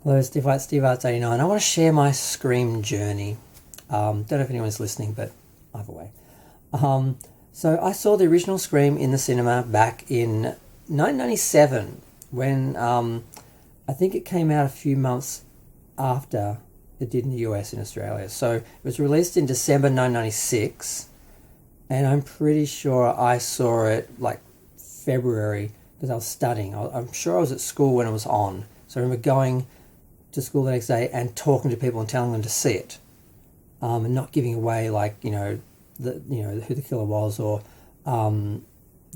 Hello, Steve White, Steve Arts 89. I want to share my Scream journey. Don't know if anyone's listening, but either way. So I saw the original Scream in the cinema back in 1997 when I think it came out a few months after it did in the US and Australia. So it was released in December 1996, and I'm pretty sure I saw it like February because I was studying. I'm sure I was at school when it was on. So I remember going to school the next day and talking to people and telling them to see it, and not giving away like who the killer was, or the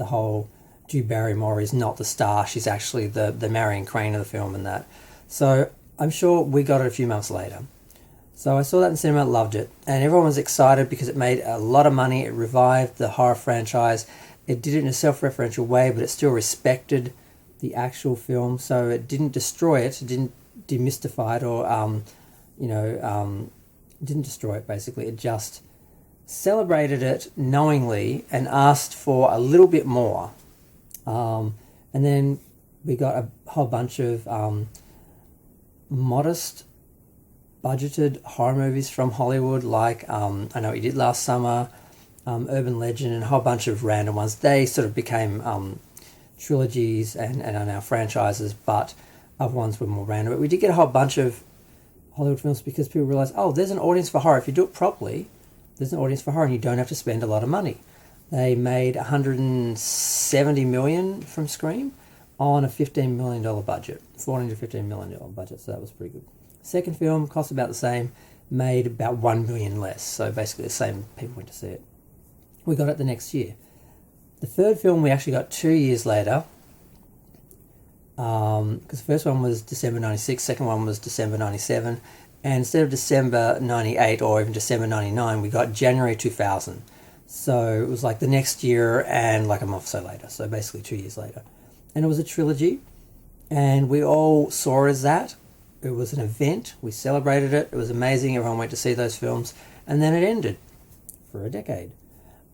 whole Drew Barrymore is not the star, she's actually the Marion Crane of the film and that. So I'm sure we got it a few months later. So I saw that in cinema, loved it, and everyone was excited because it made a lot of money. It revived the horror franchise. It did it in a self-referential way, but it still respected the actual film, so it didn't destroy it. It didn't demystify it, or didn't destroy it. Basically, it just celebrated it knowingly and asked for a little bit more. And then we got a whole bunch of modest budgeted horror movies from Hollywood, like I Know What You Did Last Summer, Urban Legend, and a whole bunch of random ones. They sort of became trilogies and are now franchises, but other ones were more random. But we did get a whole bunch of Hollywood films because people realised, oh, there's an audience for horror. If you do it properly, there's an audience for horror and you don't have to spend a lot of money. They made $170 million from Scream on a $15 million budget, $14 to $15 million budget, so that was pretty good. Second film cost about the same, made about $1 million less, so basically the same people went to see it. We got it the next year. The third film we actually got 2 years later, because the first one was December 96, second one was December 97, and instead of December 98 or even December 99, we got January 2000. So it was like the next year and like a month or so later, so basically 2 years later. And it was a trilogy, and we all saw it as that. It was an event, we celebrated it, it was amazing, everyone went to see those films, and then it ended for a decade.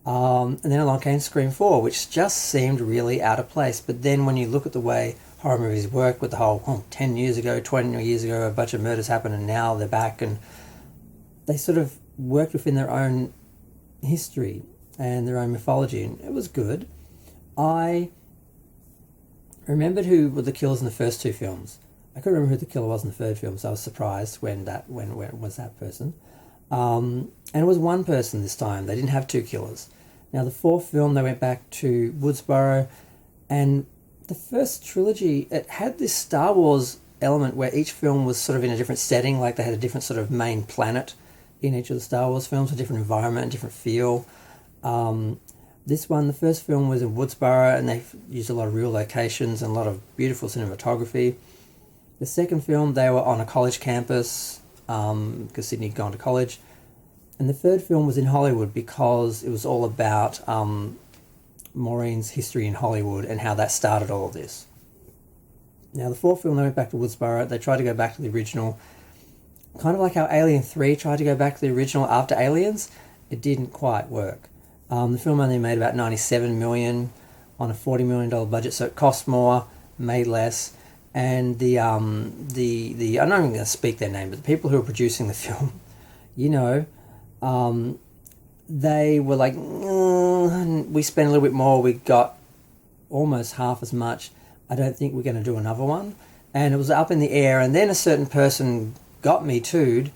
And then along came Scream 4, which just seemed really out of place. But then when you look at the way horror movies work with the whole 10 years ago, 20 years ago, a bunch of murders happened and now they're back, and they sort of worked within their own history and their own mythology, and it was good. I remembered who were the killers in the first two films. I couldn't remember who the killer was in the third film, so I was surprised when it was that person. And it was one person this time. They didn't have two killers. Now, the fourth film, they went back to Woodsboro, and the first trilogy, it had this Star Wars element where each film was sort of in a different setting, like they had a different sort of main planet in each of the Star Wars films, a different environment, a different feel. This one, the first film was in Woodsboro, and they used a lot of real locations and a lot of beautiful cinematography. The second film, they were on a college campus, because Sydney had gone to college. And the third film was in Hollywood because it was all about Maureen's history in Hollywood and how that started all of this. Now, the fourth film, they went back to Woodsboro. They tried to go back to the original, kind of like how Alien 3 tried to go back to the original after Aliens. It didn't quite work. The film only made about $97 million on a $40 million budget, so it cost more, made less. And the I'm not even going to speak their name, but the people who were producing the film, they were like, we spent a little bit more, we got almost half as much, I don't think we're going to do another one. And it was up in the air, and then a certain person got Me Too'd,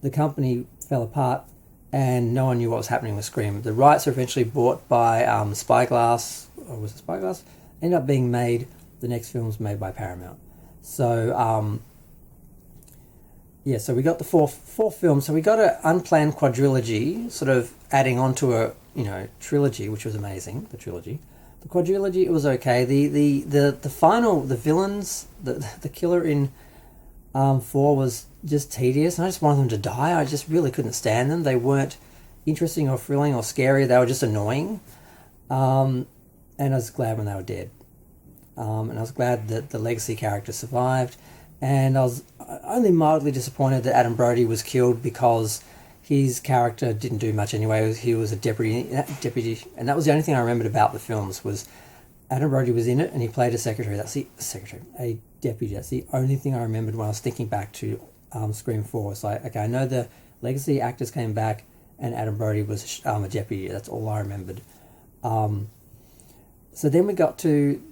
the company fell apart, and no one knew what was happening with Scream. The rights were eventually bought by Spyglass, or was it Spyglass? Ended up being made, the next film was made by Paramount. So, so we got the fourth film. So we got an unplanned quadrilogy, sort of adding on to a trilogy, which was amazing. The trilogy, the quadrilogy, it was okay. The final, the villains, the killer in 4 was just tedious, and I just wanted them to die. I just really couldn't stand them. They weren't interesting or thrilling or scary. They were just annoying, and I was glad when they were dead. And I was glad that the legacy character survived, and I was only mildly disappointed that Adam Brody was killed because his character didn't do much anyway. He was a deputy, and that was the only thing I remembered about the films was Adam Brody was in it, and he played a secretary. A deputy. That's the only thing I remembered when I was thinking back to Scream 4. It's like, okay, I know the legacy actors came back, and Adam Brody was a deputy. That's all I remembered. So then we got to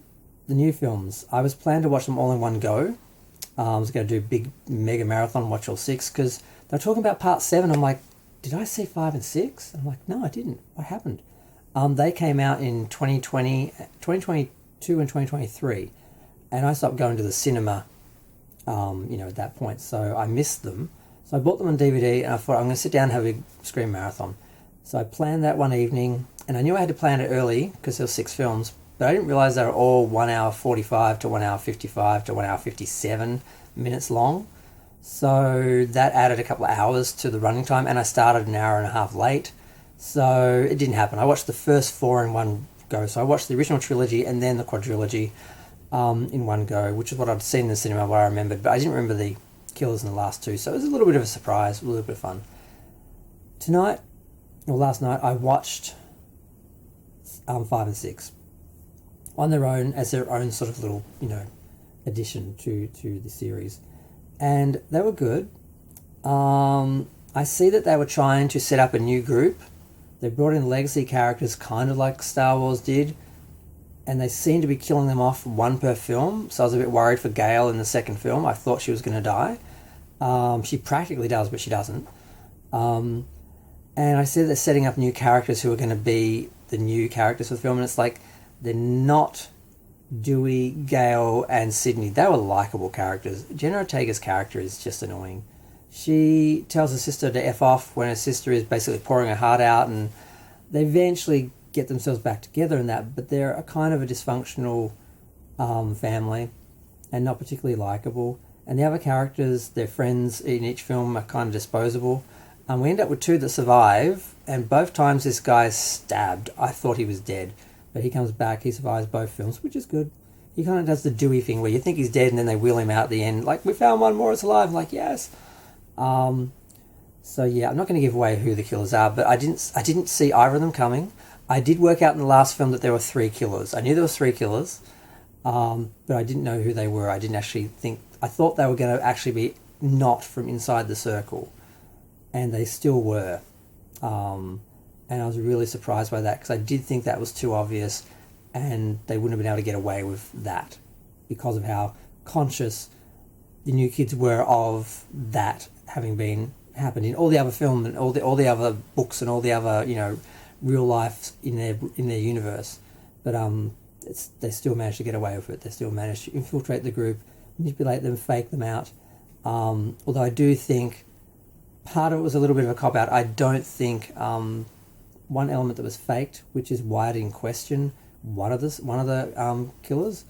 the new films. I was planning to watch them all in one go. I was going to do a big mega marathon, watch all 6, because they're talking about part 7. I'm like, did I see 5 and 6? I'm like, no, I didn't. What happened? They came out in 2022 and 2023, and I stopped going to the cinema, at that point, so I missed them. So I bought them on DVD, and I thought, I'm going to sit down and have a Scream marathon. So I planned that one evening, and I knew I had to plan it early because there were 6 films, but I didn't realise they were all 1 hour 45 to 1 hour 55 to 1 hour 57 minutes long. So that added a couple of hours to the running time, and I started an hour and a half late. So it didn't happen. I watched the first 4 in one go. So I watched the original trilogy and then the quadrilogy in one go, which is what I'd seen in the cinema, what I remembered. But I didn't remember the killers in the last 2. So it was a little bit of a surprise, a little bit of fun. Last night, I watched 5 and 6 on their own, as their own sort of little, addition to the series. And they were good. I see that they were trying to set up a new group. They brought in legacy characters kind of like Star Wars did, and they seem to be killing them off one per film. So I was a bit worried for Gale in the second film. I thought she was going to die. She practically does, but she doesn't. And I see they're setting up new characters who are going to be the new characters for the film, and it's like they're not Dewey, Gale, and Sydney. They were likeable characters. Jenna Ortega's character is just annoying. She tells her sister to F off when her sister is basically pouring her heart out, and they eventually get themselves back together in that, but they're a kind of a dysfunctional family and not particularly likeable. And the other characters, their friends in each film, are kind of disposable. We end up with 2 that survive, and both times this guy's stabbed. I thought he was dead, but he comes back, he survives both films, which is good. He kind of does the Dewey thing where you think he's dead and then they wheel him out at the end, like, we found one more, it's alive. I'm like, yes. So yeah, I'm not going to give away who the killers are, but I didn't see either of them coming. I did work out in the last film that there were 3 killers. I knew there were 3 killers, but I didn't know who they were. I didn't actually think... I thought they were going to actually be not from inside the circle, and they still were. And I was really surprised by that, because I did think that was too obvious, and they wouldn't have been able to get away with that because of how conscious the new kids were of that having happened in all the other film and all the other books and all the other real life in their universe. But they still managed to get away with it. They still managed to infiltrate the group, manipulate them, fake them out. Although I do think part of it was a little bit of a cop-out. I don't think one element that was faked, which is why I didn't question one of the killers,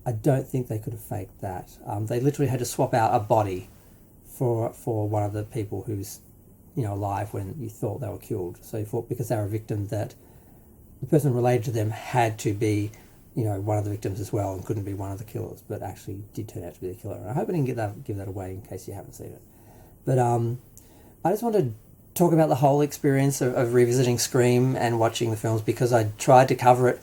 I don't think they could have faked that. They literally had to swap out a body for one of the people who's alive when you thought they were killed. So you thought because they were a victim that the person related to them had to be one of the victims as well and couldn't be one of the killers, but actually did turn out to be the killer. And I hope I didn't give that away in case you haven't seen it. But I just wanted to talk about the whole experience of revisiting Scream and watching the films, because I tried to cover it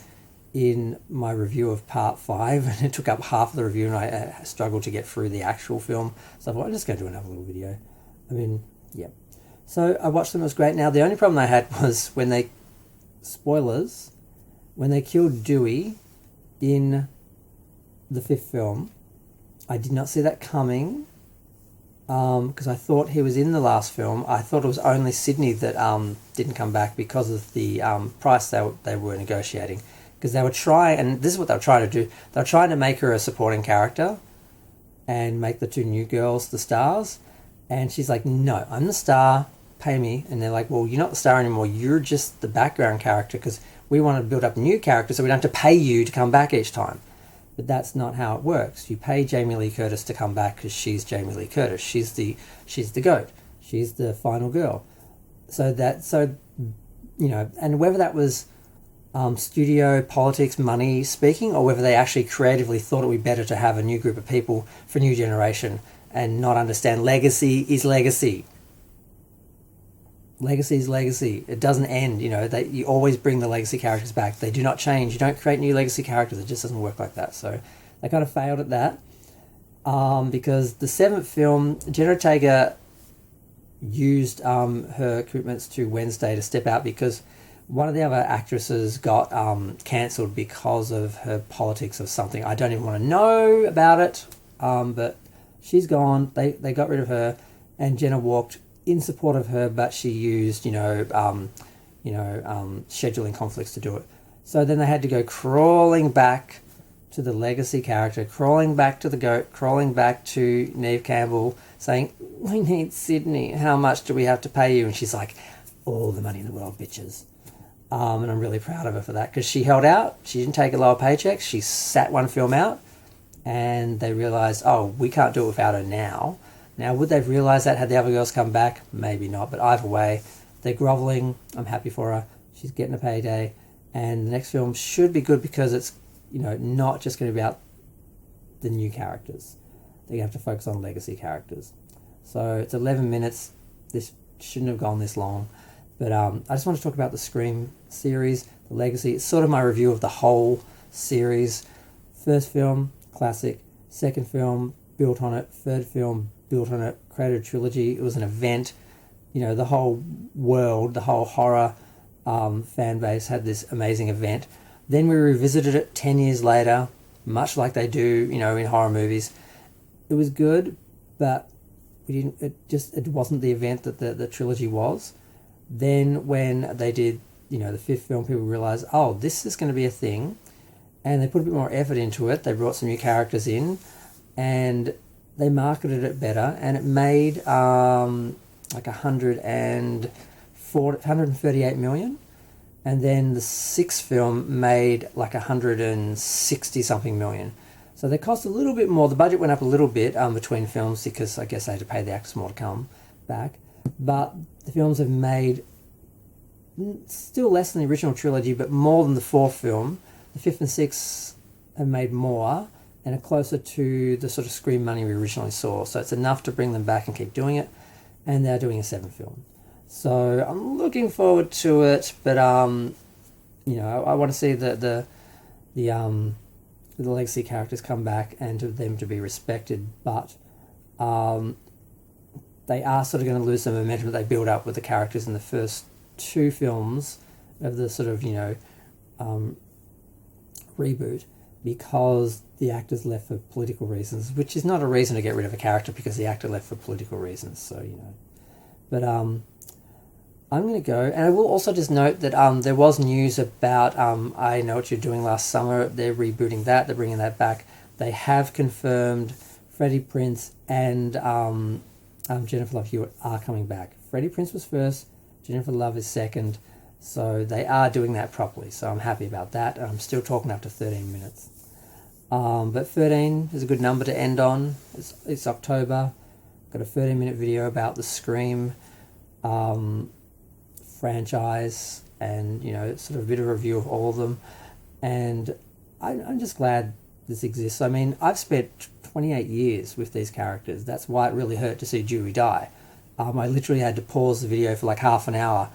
in my review of part 5, and it took up half of the review, and I struggled to get through the actual film. So I thought, I'm just going to do another little video. So I watched them, it was great. Now, the only problem I had was when they killed Dewey in the 5th film. I did not see that coming, because I thought he was in the last film. I thought it was only Sydney that didn't come back because of the price they were negotiating. Because they were trying, and this is what they were trying to do, they were trying to make her a supporting character and make the 2 new girls the stars. And she's like, no, I'm the star, pay me. And they're like, well, you're not the star anymore, you're just the background character, because we want to build up new characters so we don't have to pay you to come back each time. But that's not how it works. You pay Jamie Lee Curtis to come back because she's Jamie Lee Curtis. She's the GOAT. She's the final girl. And whether that was studio politics, money speaking, or whether they actually creatively thought it would be better to have a new group of people for a new generation and not understand legacy is legacy. Legacy's legacy. It doesn't end. You always bring the legacy characters back. They do not change. You don't create new legacy characters. It just doesn't work like that. So they kind of failed at that. Because the seventh film, Jenna Ortega used her commitments to Wednesday to step out because one of the other actresses got cancelled because of her politics of something. I don't even want to know about it, but she's gone. They got rid of her, and Jenna walked in support of her, but she used scheduling conflicts to do it. So then they had to go crawling back to the legacy character, crawling back to the goat, crawling back to Neve Campbell, saying, "We need Sydney. How much do we have to pay you?" And she's like, "All the money in the world, bitches." And I'm really proud of her for that because she held out. She didn't take a lower paycheck. She sat one film out, and they realised, oh, we can't do it without her now. Now, would they've realised that had the other girls come back? Maybe not. But either way, they're grovelling. I'm happy for her. She's getting a payday. And the next film should be good because it's, not just going to be about the new characters. They have to focus on legacy characters. So it's 11 minutes. This shouldn't have gone this long. But I just want to talk about the Scream series, the legacy. It's sort of my review of the whole series. First film, classic. Second film, built on it. Third film, built on it. Created a trilogy. It was an event. The whole world, the whole horror fan base had this amazing event. Then we revisited it 10 years later, much like they do, in horror movies. It was good, but it wasn't the event that the trilogy was. Then when they did, the fifth film, people realised, oh, this is going to be a thing. And they put a bit more effort into it. They brought some new characters in and they marketed it better. And it made like 138 million. And then the sixth film made like 160 something million. So they cost a little bit more. The budget went up a little bit between films because I guess they had to pay the actors more to come back. But the films have made still less than the original trilogy, but more than the fourth film. The fifth and sixth have made more and are closer to the sort of Scream money we originally saw. So it's enough to bring them back and keep doing it. And they're doing a seventh film. So I'm looking forward to it, but I want to see the legacy characters come back and to them to be respected. But they are sort of going to lose the momentum that they built up with the characters in the first two films of the sort of reboot because the actors left for political reasons, which is not a reason to get rid of a character because the actor left for political reasons. So but I'm going to go, and I will also just note that there was news about I Know What You're Doing last summer. They're rebooting that. They're bringing that back. They have confirmed Freddie Prinze and Jennifer Love Hewitt are coming back. Freddie Prinze was first. Jennifer Love is second. So they are doing that properly. So I'm happy about that. I'm still talking after 13 minutes. But 13 is a good number to end on. It's October. Got a 30-minute video about the Scream franchise and sort of a bit of a review of all of them, and I'm just glad this exists. I mean, I've spent 28 years with these characters. That's why it really hurt to see Dewey die. I literally had to pause the video for like half an hour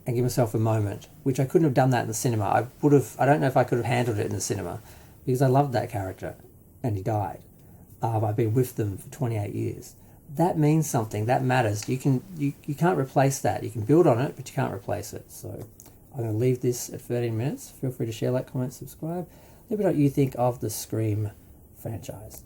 and give myself a moment, which I couldn't have done that in the cinema. I don't know if I could have handled it in the cinema because I loved that character and he died. I've been with them for 28 years. That means something. That matters. You can't replace that. You can build on it, but you can't replace it. So I'm going to leave this at 13 minutes. Feel free to share, like, comment, subscribe. Let me know what you think of the Scream franchise.